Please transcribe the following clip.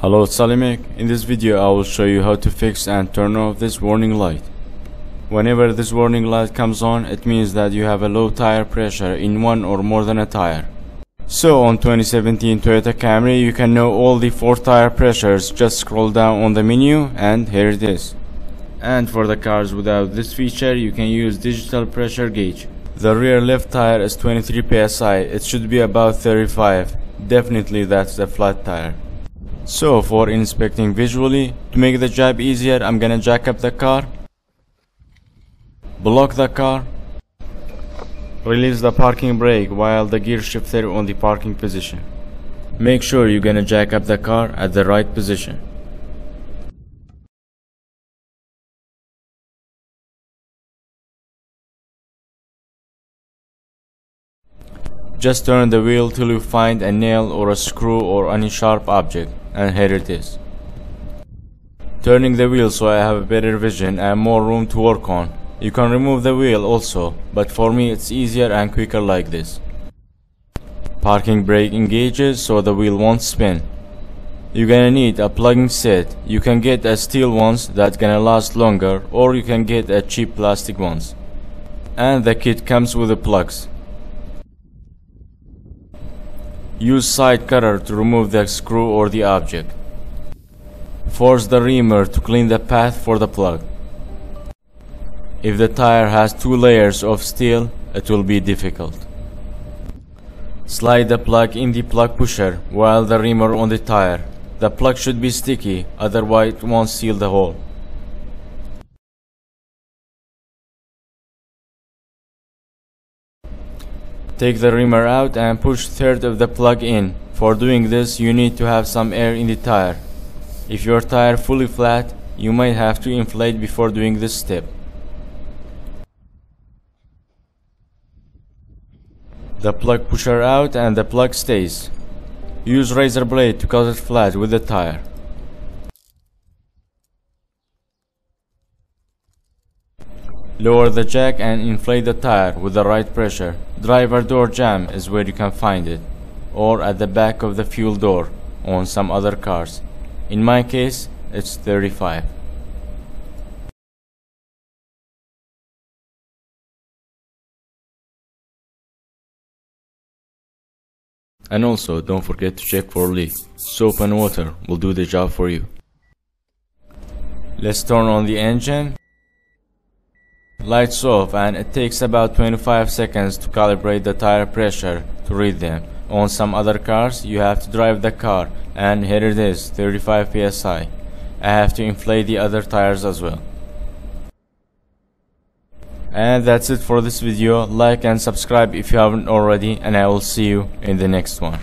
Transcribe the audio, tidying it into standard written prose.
Hello, it's AliMECH. In this video I will show you how to fix and turn off this warning light. Whenever this warning light comes on, it means that you have a low tire pressure in one or more than a tire. So on 2017 Toyota Camry you can know all the 4 tire pressures. Just scroll down on the menu and here it is. And for the cars without this feature you can use digital pressure gauge. The rear left tire is 23 psi. It should be about 35. Definitely that's a flat tire. So for inspecting visually, to make the job easier, I'm gonna jack up the car, block the car, release the parking brake while the gear shifter on the parking position. Make sure you're gonna jack up the car at the right position. Just turn the wheel till you find a nail or a screw or any sharp object, and here it is. Turning the wheel so I have better vision and more room to work on. You can remove the wheel also, but for me it's easier and quicker like this. Parking brake engages so the wheel won't spin. You're gonna need a plugging set. You can get a steel ones that's gonna last longer, or you can get a cheap plastic ones. And the kit comes with the plugs. Use side cutter to remove the screw or the object. Force the reamer to clean the path for the plug. If the tire has 2 layers of steel, it will be difficult. Slide the plug in the plug pusher while the reamer on the tire. The plug should be sticky, otherwise it won't seal the hole. Take the reamer out and push 1/3 of the plug in. For doing this, you need to have some air in the tire. If your tire fully flat, you might have to inflate before doing this step. The plug pusher out and the plug stays. Use razor blade to cut it flat with the tire. Lower the jack and inflate the tire with the right pressure. Driver door jamb is where you can find it, or at the back of the fuel door on some other cars. In my case, it's 35. And also, don't forget to check for leak. Soap and water will do the job for you. Let's turn on the engine. Lights off, and it takes about 25 seconds to calibrate the tire pressure to read them. On some other cars you have to drive the car, and here it is, 35 psi. I have to inflate the other tires as well. And that's it for this video. Like and subscribe if you haven't already, and I will see you in the next one.